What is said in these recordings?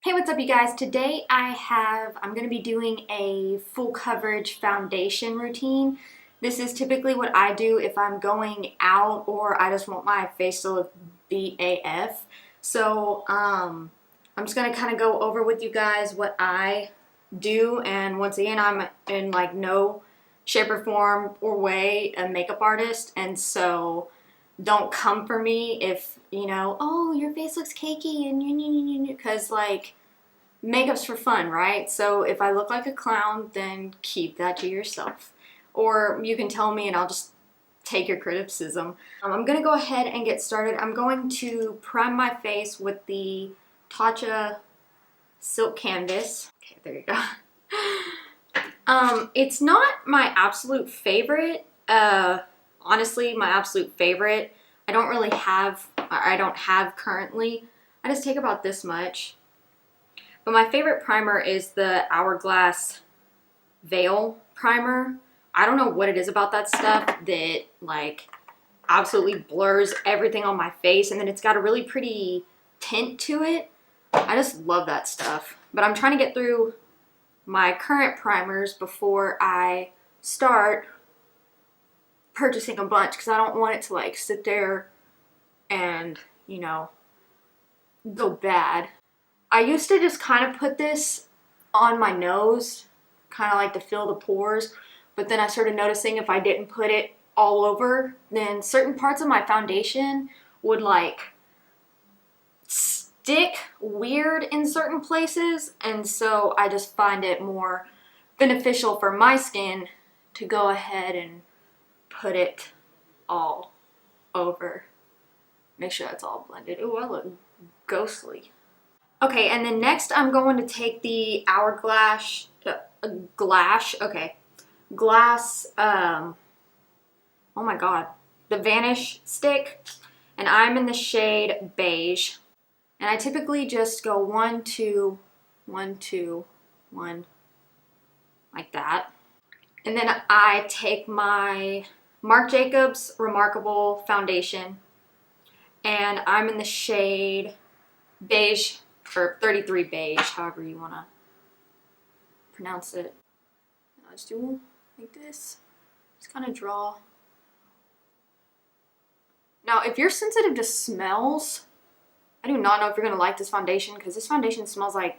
Hey, what's up you guys? Today I'm going to be doing a full coverage foundation routine. This is typically what I do if I'm going out or I just want my face to look beat AF. So I'm just going to kind of go over with you guys what I do, and once again I'm in like no shape or form or way a makeup artist, and so don't come for me if, you know, oh, your face looks cakey and because like makeup's for fun, right? So if I look like a clown, then keep that to yourself. Or you can tell me and I'll just take your criticism. I'm gonna go ahead and get started. I'm going to prime my face with the Tatcha Silk Canvas. Okay, there you go. It's not my absolute favorite. Honestly, my absolute favorite. I don't have currently. I just take about this much. But my favorite primer is the Hourglass Veil Primer. I don't know what it is about that stuff that like absolutely blurs everything on my face, and then it's got a really pretty tint to it. I just love that stuff. But I'm trying to get through my current primers before I start purchasing a bunch, because I don't want it to like sit there and, you know, go bad. I used to just kind of put this on my nose, kind of like to fill the pores, but then I started noticing if I didn't put it all over, then certain parts of my foundation would like stick weird in certain places, and so I just find it more beneficial for my skin to go ahead and put it all over. Make sure that's all blended. Ooh, I look ghostly. Okay, and then next I'm going to take the Hourglass, glass, oh my god, the Vanish stick, and I'm in the shade Beige. And I typically just go 1, 2, 1, 2, 1, like that. And then I take my Marc Jacobs Remarkable Foundation, and I'm in the shade Beige, or 33 Beige, however you want to pronounce it. I just do like this. Just kind of draw. Now, if you're sensitive to smells, I do not know if you're going to like this foundation, because this foundation smells like...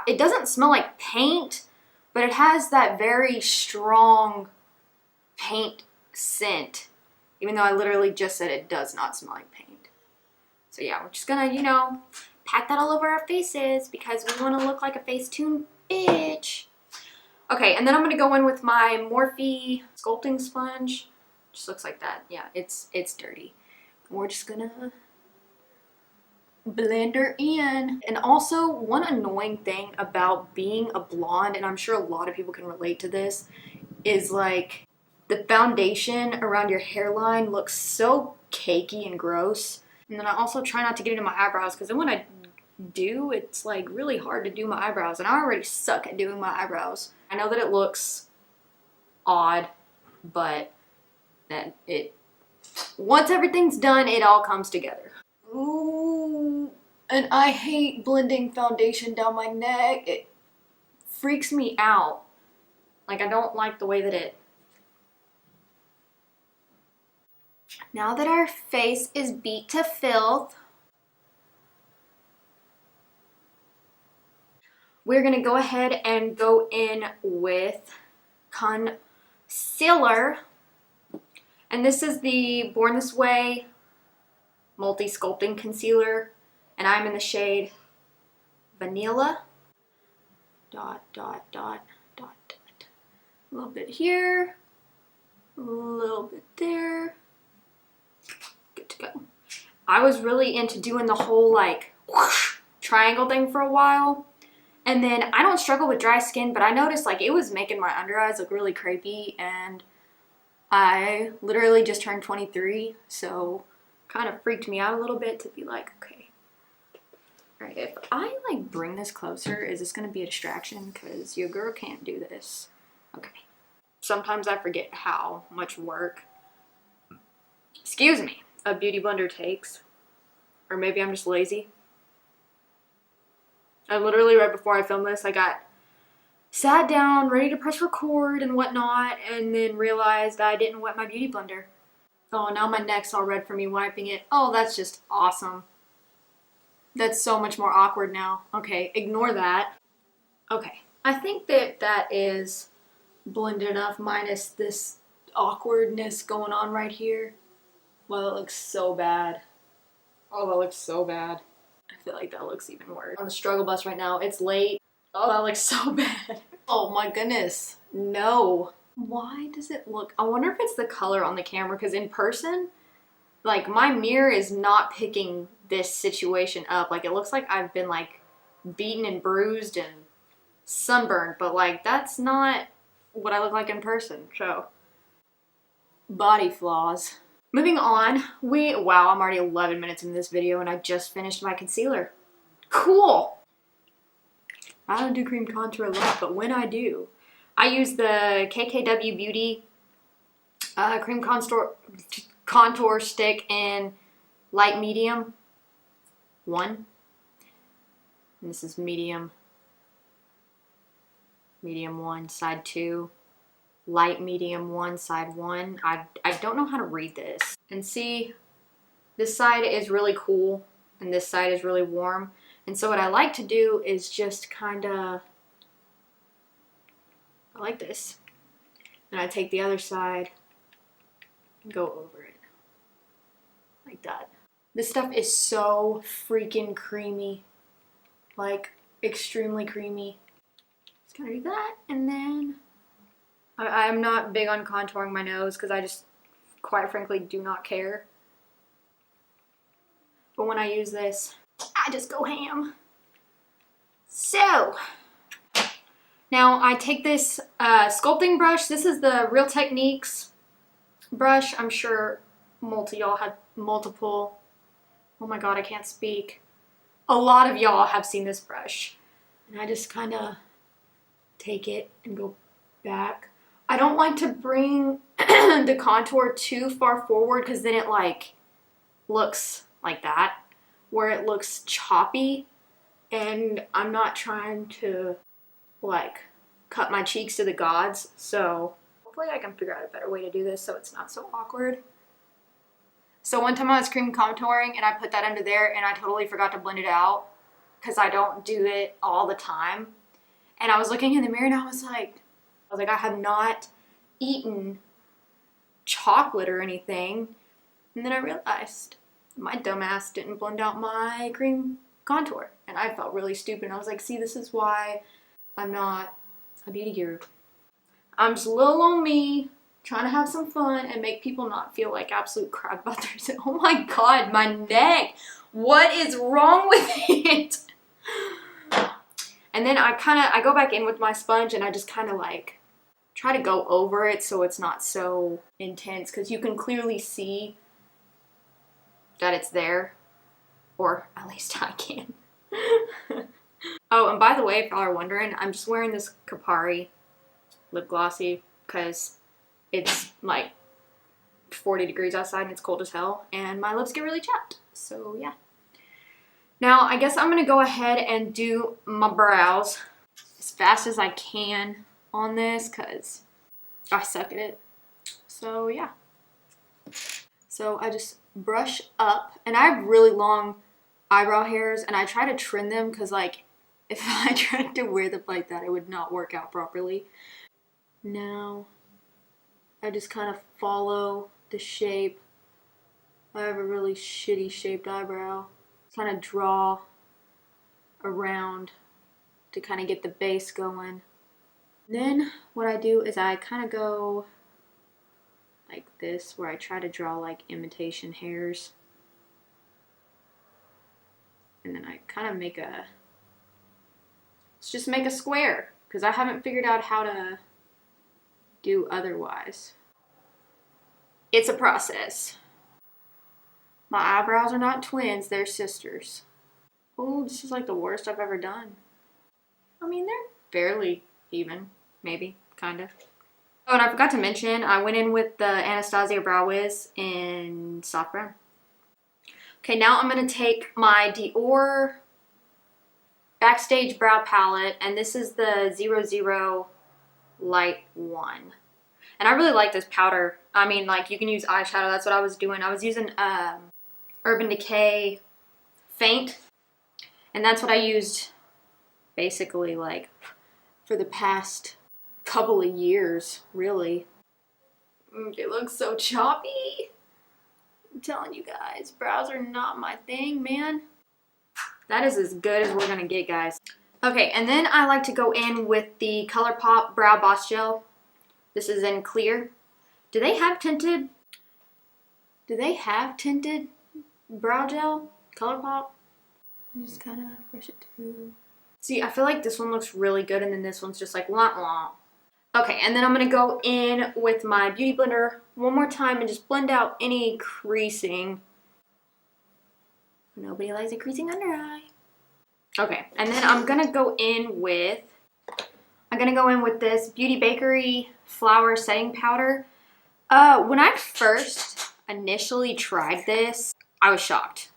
It doesn't smell like paint, but it has that very strong paint scent, even though I literally just said it does not smell like paint. So yeah, we're just gonna, you know, pack that all over our faces because we want to look like a Facetune bitch. Okay, and then I'm gonna go in with my Morphe sculpting sponge. Just looks like that. Yeah, it's dirty. We're just gonna blend her in. And also, one annoying thing about being a blonde, and I'm sure a lot of people can relate to this, is like the foundation around your hairline looks so cakey and gross. And then I also try not to get into my eyebrows, because then when I do, it's like really hard to do my eyebrows, and I already suck at doing my eyebrows. I know that it looks odd, but then once everything's done, it all comes together. Ooh, and I hate blending foundation down my neck. It freaks me out. Like, I don't like the way that it... Now that our face is beat to filth, we're going to go ahead and go in with concealer. And this is the Born This Way Multi-Sculpting Concealer. And I'm in the shade Vanilla. Dot, dot, dot, dot, dot. A little bit here. A little bit there. Good to go. I was really into doing the whole like whoosh, triangle thing for a while, and then I don't struggle with dry skin, but I noticed like it was making my under eyes look really crepey, and I literally just turned 23, so kind of freaked me out a little bit to be like, okay, all right, if I like bring this closer, is this gonna be a distraction? Because your girl can't do this. Okay. Sometimes I forget how much work, excuse me, a beauty blender takes. Or maybe I'm just lazy. I literally, right before I filmed this, I got sat down, ready to press record and whatnot, and then realized I didn't wet my beauty blender. Oh, now my neck's all red from me wiping it. Oh, that's just awesome. That's so much more awkward now. Okay, ignore that. Okay, I think that that is blended enough minus this awkwardness going on right here. Well, it looks so bad. Oh, that looks so bad. I feel like that looks even worse. On the struggle bus right now. It's late. Oh, that looks so bad. Oh my goodness. No. Why does it look... I wonder if it's the color on the camera, because in person, like, my mirror is not picking this situation up. Like, it looks like I've been, like, beaten and bruised and sunburned, but, like, that's not what I look like in person, so. Body flaws. Moving on, wow, I'm already 11 minutes into this video and I just finished my concealer. Cool! I don't do cream contour a lot, but when I do, I use the KKW Beauty cream contour stick in light medium 1. And this is medium 1, side 2. Light medium 1, side 1. I don't know how to read this. And see, this side is really cool and this side is really warm. And so what I like to do is just kind of, I like this. And I take the other side and go over it. Like that. This stuff is so freaking creamy. Like, extremely creamy. Just gonna do that, and then I'm not big on contouring my nose because I just, quite frankly, do not care. But when I use this, I just go ham. So, now I take this sculpting brush. This is the Real Techniques brush. I'm sure y'all have multiple, oh my god, I can't speak. A lot of y'all have seen this brush. And I just kind of take it and go back. I don't like to bring the contour too far forward because then it like looks like that, where it looks choppy, and I'm not trying to like cut my cheeks to the gods, so hopefully I can figure out a better way to do this so it's not so awkward. So one time I was cream contouring and I put that under there and I totally forgot to blend it out because I don't do it all the time. And I was looking in the mirror and I was like, I have not eaten chocolate or anything. And then I realized my dumbass didn't blend out my cream contour. And I felt really stupid. And I was like, see, this is why I'm not a beauty guru. I'm just little on me, trying to have some fun and make people not feel like absolute crap about themselves. Oh my god, my neck. What is wrong with it? And then I go back in with my sponge and I just kind of like try to go over it so it's not so intense, because you can clearly see that it's there, or at least I can. Oh, and by the way, if y'all are wondering, I'm just wearing this Kopari lip glossy because it's like 40 degrees outside and it's cold as hell and my lips get really chapped. So yeah. Now I guess I'm gonna go ahead and do my brows as fast as I can on this because I suck at it. So yeah. So I just brush up, and I have really long eyebrow hairs and I try to trim them because like if I tried to wear them like that it would not work out properly. Now I just kind of follow the shape. I have a really shitty shaped eyebrow. Kind of draw around to kind of get the base going. Then what I do is I kind of go like this, where I try to draw like imitation hairs. And then I kind of make a, let's just make a square, because I haven't figured out how to do otherwise. It's a process. My eyebrows are not twins, they're sisters. Oh, this is like the worst I've ever done. I mean, they're fairly even, maybe, kind of. Oh, and I forgot to mention, I went in with the Anastasia Brow Wiz in soft brown. Okay, now I'm going to take my Dior Backstage Brow Palette, and this is the 00 Light 1. And I really like this powder. I mean, like, you can use eyeshadow. That's what I was doing. I was using Urban Decay Faint, and that's what I used basically, like, for the past couple of years, really. It looks so choppy. I'm telling you guys, brows are not my thing, man. That is as good as we're gonna get, guys. Okay, and then I like to go in with the ColourPop Brow Boss Gel. This is in clear. Do they have tinted brow gel? ColourPop? Just kind of brush it through. See, I feel like this one looks really good, and then this one's just like wah wah. Okay, and then I'm gonna go in with my Beauty Blender one more time and just blend out any creasing. Nobody likes a creasing under eye. Okay, and then I'm gonna go in with this Beauty Bakerie Flower Setting Powder. When I first initially tried this, I was shocked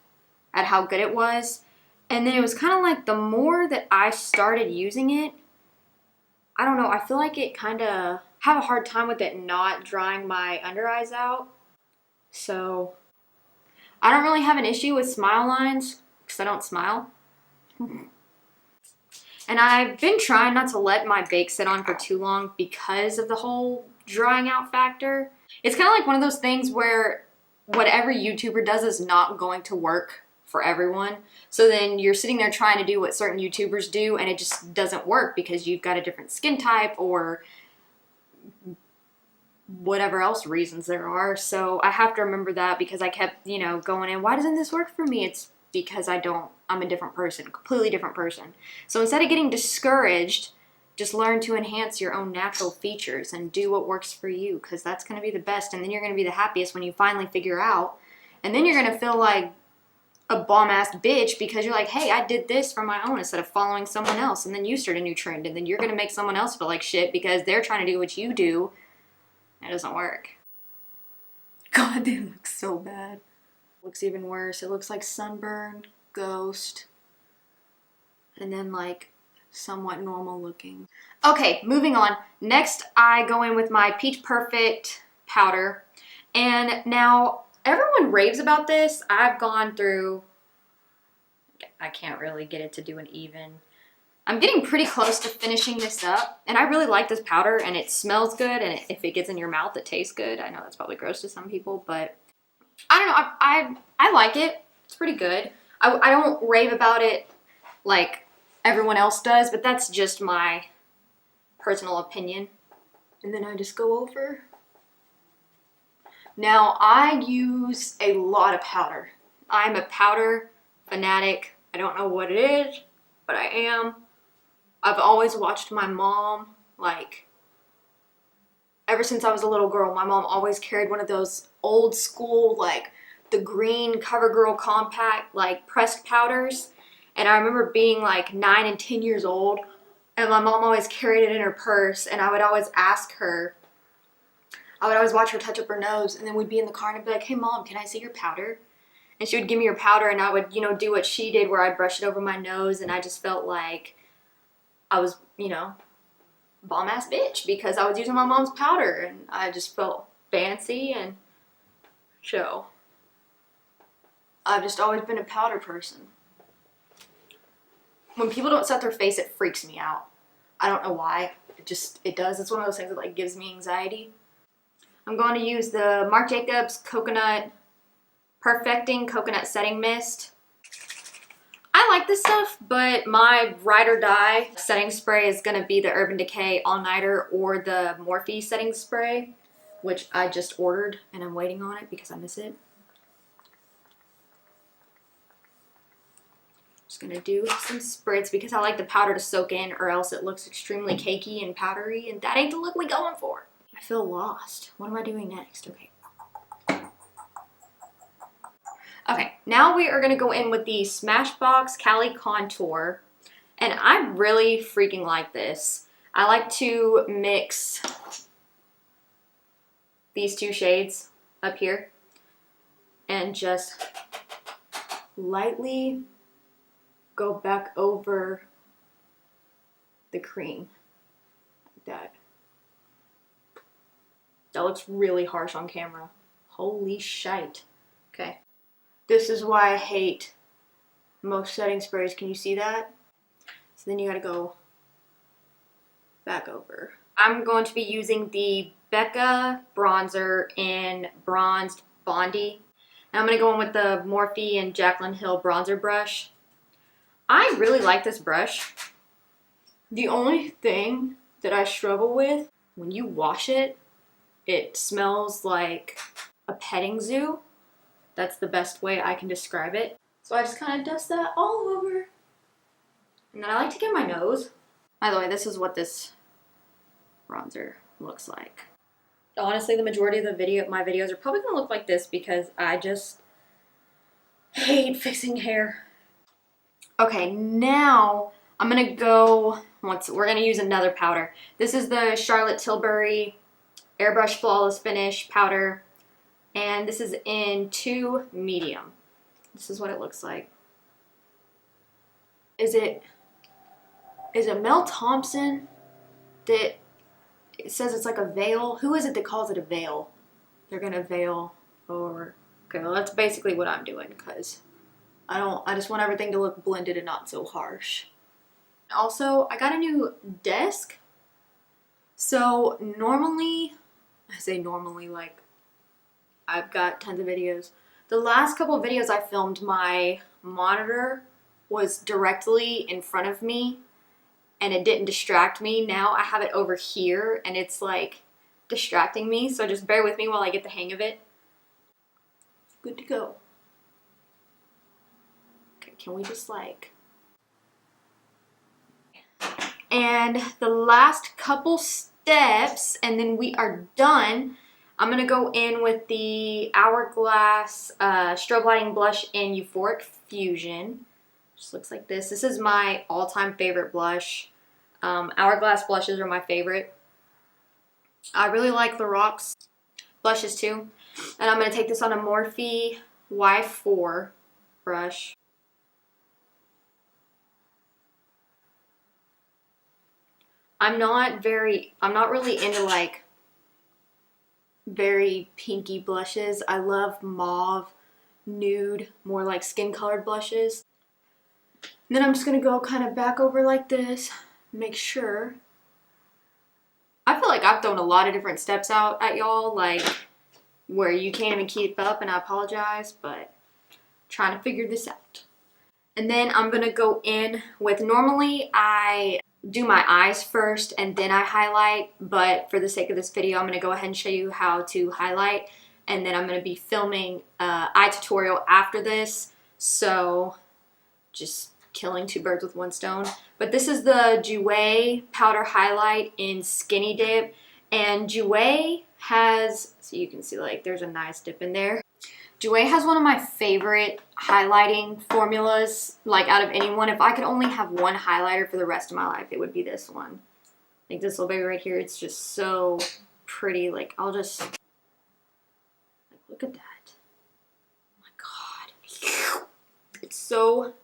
at how good it was. And then it was kind of like the more that I started using it, I don't know, I feel like it kind of have a hard time with it not drying my under eyes out. So I don't really have an issue with smile lines because I don't smile. And I've been trying not to let my bake sit on for too long because of the whole drying out factor. It's kind of like one of those things where whatever YouTuber does is not going to work for everyone. So then you're sitting there trying to do what certain YouTubers do, and it just doesn't work because you've got a different skin type or whatever else reasons there are. So I have to remember that because I kept, you know, going in, why doesn't this work for me? It's because I'm a different person, completely different person. So instead of getting discouraged, just learn to enhance your own natural features and do what works for you, because that's going to be the best, and then you're going to be the happiest when you finally figure out. And then you're going to feel like a bomb-ass bitch because you're like, hey, I did this for my own instead of following someone else, and then you start a new trend, and then you're going to make someone else feel like shit because they're trying to do what you do. It doesn't work. God, they look so bad. It looks even worse. It looks like sunburn, ghost, and then like somewhat normal looking. Okay, moving on. Next, I go in with my Peach Perfect powder. And now, everyone raves about this. I've gone through, I can't really get it to do an even. I'm getting pretty close to finishing this up. And I really like this powder, and it smells good. And if it gets in your mouth, it tastes good. I know that's probably gross to some people, but I don't know. I like it. It's pretty good. I don't rave about it like everyone else does, but that's just my personal opinion. And then I just go over. Now, I use a lot of powder. I'm a powder fanatic. I don't know what it is, but I am. I've always watched my mom, like, ever since I was a little girl, my mom always carried one of those old school, like, the green CoverGirl compact, like, pressed powders. And I remember being like 9 and 10 years old, and my mom always carried it in her purse, and I would always ask her, I would always watch her touch up her nose, and then we'd be in the car and I'd be like, hey mom, can I see your powder? And she would give me her powder, and I would, you know, do what she did where I'd brush it over my nose, and I just felt like I was, you know, bomb ass bitch because I was using my mom's powder, and I just felt fancy. And so I've just always been a powder person. When people don't set their face, it freaks me out. I don't know why. It does. It's one of those things that like gives me anxiety. I'm going to use the Marc Jacobs Coconut Perfecting Coconut Setting Mist. I like this stuff, but my ride or die setting spray is going to be the Urban Decay All Nighter or the Morphe setting spray, which I just ordered and I'm waiting on it because I miss it. Just gonna do some spritz because I like the powder to soak in, or else it looks extremely cakey and powdery, and that ain't the look we going for. I feel lost. What am I doing next? Okay. Okay, now we are gonna go in with the Smashbox Cali Contour, and I really freaking like this. I like to mix these two shades up here and just lightly go back over the cream. Like that. That looks really harsh on camera. Holy shite. Okay. This is why I hate most setting sprays. Can you see that? So then you gotta go back over. I'm going to be using the Becca bronzer in Bronzed Bondi. And I'm gonna go in with the Morphe and Jaclyn Hill bronzer brush. I really like this brush. The only thing that I struggle with, when you wash it, it smells like a petting zoo. That's the best way I can describe it. So I just kind of dust that all over. And then I like to get my nose. By the way, this is what this bronzer looks like. Honestly, the majority of my videos are probably gonna look like this because I just hate fixing hair. Okay, now I'm gonna go, we're gonna use another powder. This is the Charlotte Tilbury Airbrush Flawless Finish powder, and this is in 2 medium. This is what it looks like. Is it Mel Thompson that it says it's like a veil? Who is it that calls it a veil? They're gonna veil over. Okay, well that's basically what I'm doing because I just want everything to look blended and not so harsh. Also, I got a new desk. So normally, I say normally like I've got tons of videos. The last couple of videos I filmed, my monitor was directly in front of me and it didn't distract me. Now I have it over here and it's like distracting me. So just bear with me while I get the hang of it. Good to go. Okay, can we just like... And the last couple steps and then we are done. I'm going to go in with the Hourglass Strobe Lighting Blush in Euphoric Fusion. Just looks like this. This is my all-time favorite blush. Hourglass blushes are my favorite. I really like the Rocks blushes too. And I'm going to take this on a Morphe Y4 brush. I'm not really into like very pinky blushes. I love mauve, nude, more like skin colored blushes. And then I'm just gonna go kind of back over like this, make sure. I feel like I've thrown a lot of different steps out at y'all, like where you can't even keep up, and I apologize, but I'm trying to figure this out. And then I'm gonna go in with, normally I do my eyes first and then I highlight, but for the sake of this video I'm going to go ahead and show you how to highlight, and then I'm going to be filming an eye tutorial after this, so just killing 2 birds with 1 stone. But this is the Jouer powder highlight in Skinny Dip, and Jouer has, so you can see like there's a nice dip in there. Jouer has one of my favorite highlighting formulas, like out of anyone. If I could only have one highlighter for the rest of my life, it would be this one. Like this little baby right here, it's just so pretty. Like I'll just, like, look at that. Oh my God. It's so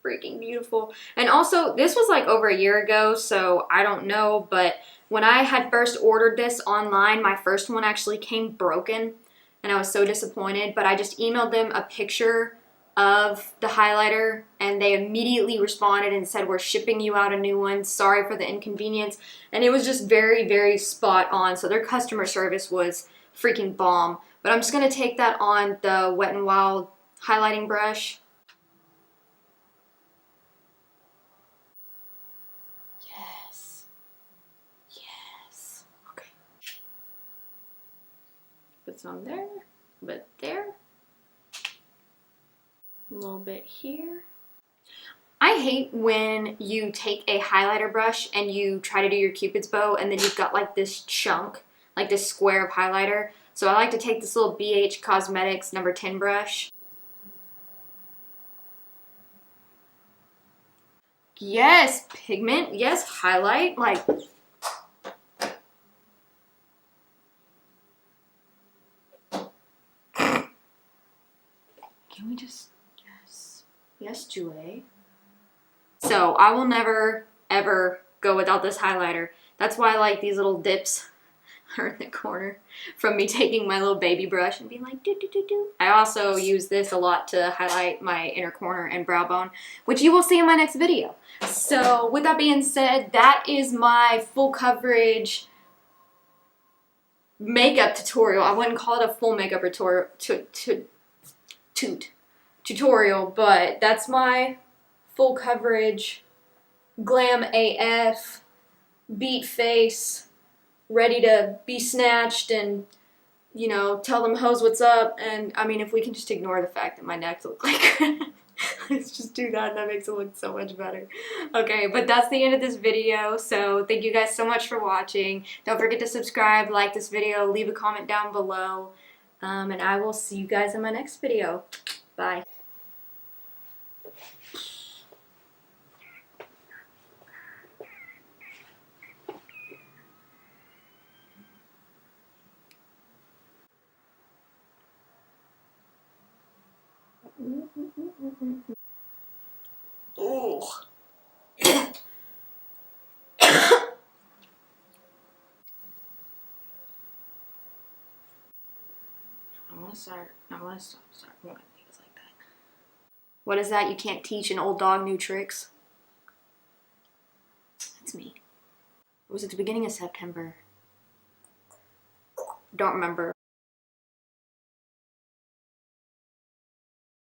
freaking beautiful. And also, this was like over a year ago, so I don't know, but when I had first ordered this online, my first one actually came broken. And I was so disappointed, but I just emailed them a picture of the highlighter and they immediately responded and said, we're shipping you out a new one. Sorry for the inconvenience. And it was just very, very spot on. So their customer service was freaking bomb. But I'm just going to take that on the Wet n Wild highlighting brush. Yes. Yes. Okay. Put some there. Bit there, a little bit here. I hate when you take a highlighter brush and you try to do your Cupid's bow and then you've got like this chunk, like this square of highlighter. So I like to take this little BH Cosmetics number 10 brush. Yes, pigment, yes, highlight, like... Can we just, yes, Jouer. So I will never, ever go without this highlighter. That's why I like these little dips are in the corner from me taking my little baby brush and being like do do do do. I also use this a lot to highlight my inner corner and brow bone, which you will see in my next video. So with that being said, that is my full coverage makeup tutorial. I wouldn't call it a full makeup tutorial, but that's my full coverage glam AF beat face, ready to be snatched and, you know, tell them hoes what's up. And I mean, if we can just ignore the fact that my neck looks like crap, let's just do that. That makes it look so much better. Okay, but that's the end of this video. So thank you guys so much for watching. Don't forget to subscribe, like this video, leave a comment down below. And I will see you guys in my next video. Bye. Oh. I want to start doing things like that. What is that? You can't teach an old dog new tricks? That's me. It was at the beginning of September. Don't remember.